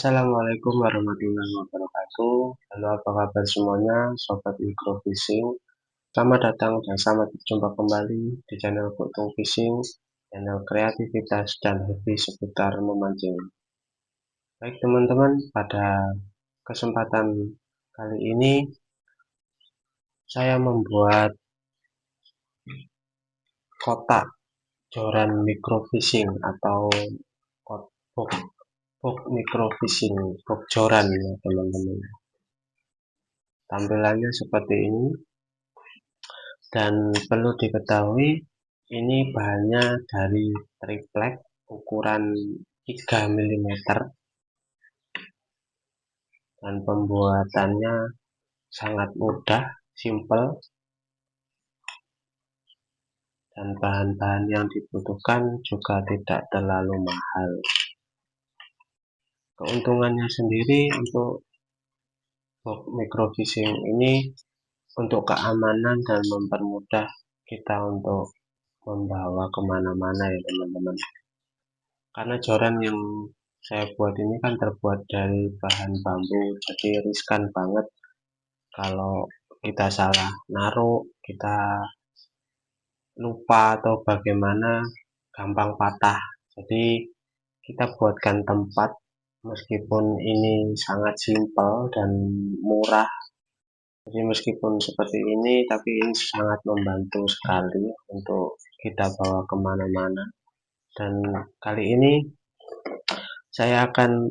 Assalamualaikum warahmatullahi wabarakatuh. Halo, apa kabar semuanya, sobat microfishing? Selamat datang dan selamat berjumpa kembali di channel GOKTUNG FISHING, channel kreativitas dan hobi seputar memancing. Baik teman-teman, pada kesempatan kali ini saya membuat kotak joran microfishing atau box microfishing, box joran ya teman-teman. Tampilannya seperti ini, dan perlu diketahui ini bahannya dari triplek ukuran 3 mm dan pembuatannya sangat mudah, simple, dan bahan-bahan yang dibutuhkan juga tidak terlalu mahal. Keuntungannya sendiri untuk box microfishing ini untuk keamanan dan mempermudah kita untuk membawa kemana-mana ya teman-teman, karena joran yang saya buat ini kan terbuat dari bahan bambu, jadi riskan banget kalau kita salah naruh, kita lupa atau bagaimana, gampang patah. Jadi kita buatkan tempat, meskipun ini sangat simpel dan murah, jadi meskipun seperti ini tapi ini sangat membantu sekali untuk kita bawa kemana-mana. Dan kali ini saya akan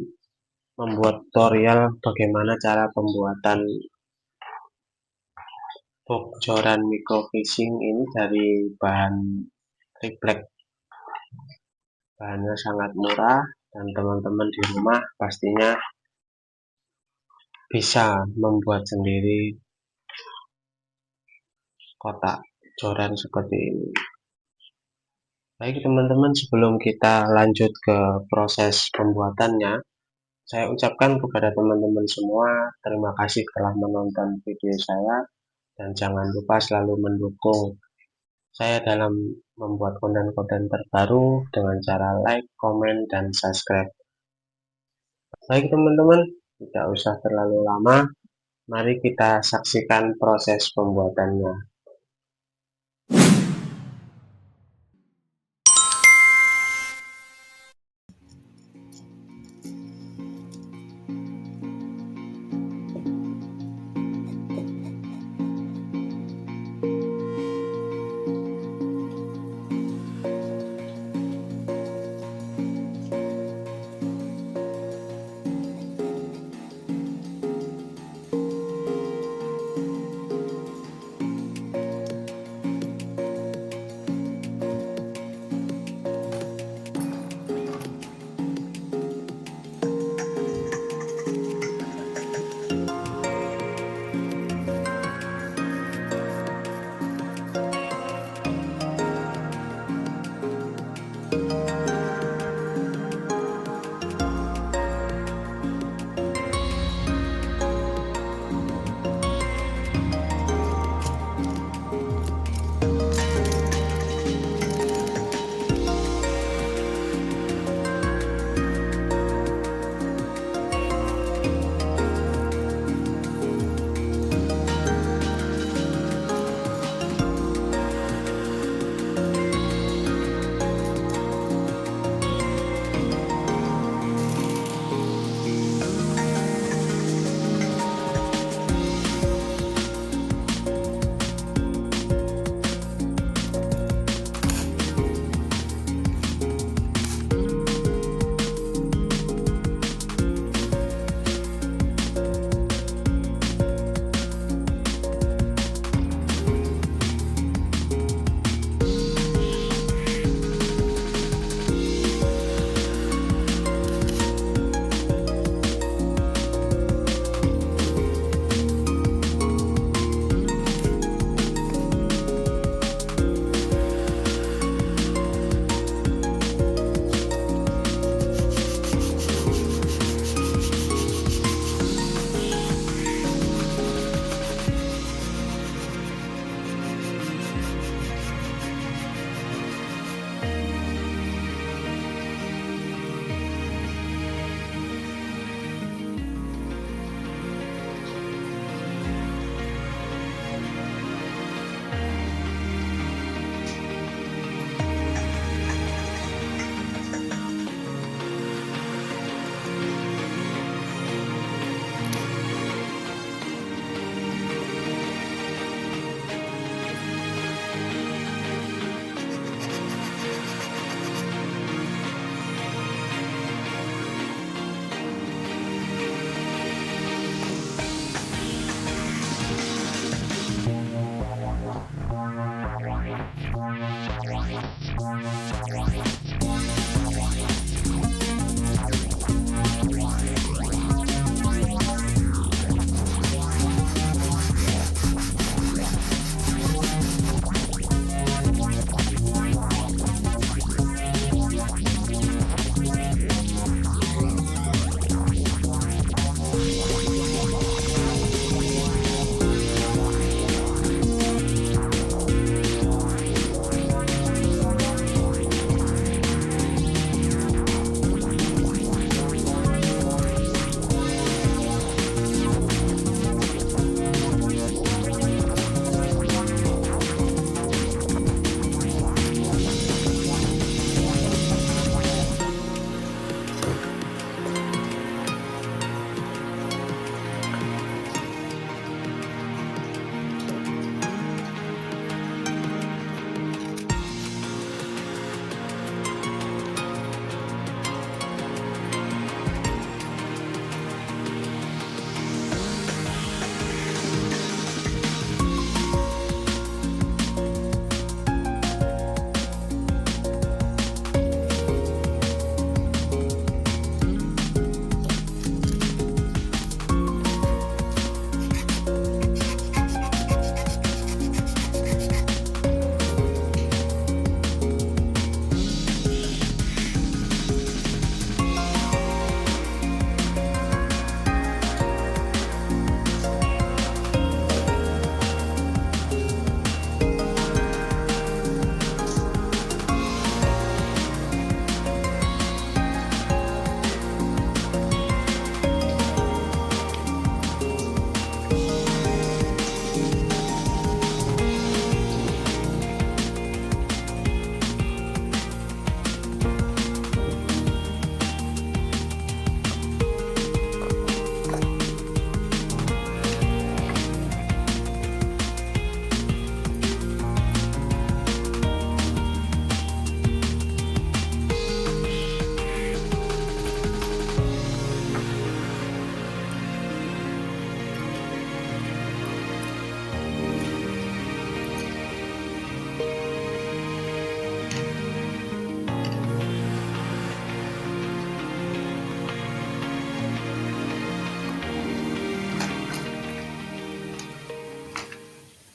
membuat tutorial bagaimana cara pembuatan box joran microfishing ini dari bahan triplek. Bahannya sangat murah dan teman-teman di rumah pastinya bisa membuat sendiri kotak joran seperti ini. Baik teman-teman, sebelum kita lanjut ke proses pembuatannya, saya ucapkan kepada teman-teman semua terima kasih telah menonton video saya, dan jangan lupa selalu mendukung saya dalam membuat konten-konten terbaru dengan cara like, komen, dan subscribe. Baik teman-teman, tidak usah terlalu lama, mari kita saksikan proses pembuatannya.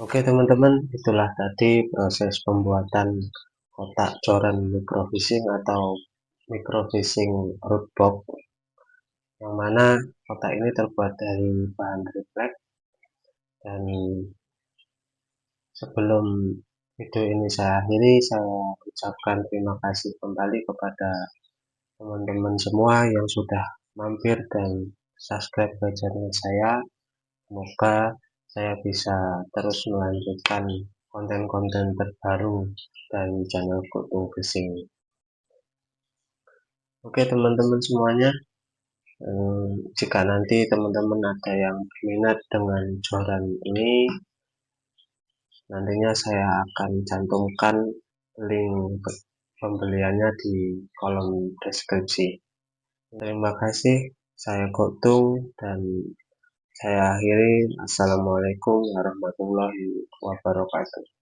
Oke teman-teman, itulah tadi proses pembuatan kotak coran microfishing atau microfishing rod box, yang mana kotak ini terbuat dari bahan triplek. Dan sebelum video ini saya akhiri, saya ucapkan terima kasih kembali kepada teman-teman semua yang sudah mampir dan subscribe ke channel saya. Semoga saya bisa terus melanjutkan konten-konten terbaru dari channel GOKTUNG FISHING. Oke teman-teman semuanya, jika nanti teman-teman ada yang minat dengan joran ini, nantinya saya akan cantumkan link pembeliannya di kolom deskripsi. Terima kasih, saya GOKTUNG dan saya akhiri. Assalamualaikum warahmatullahi wabarakatuh.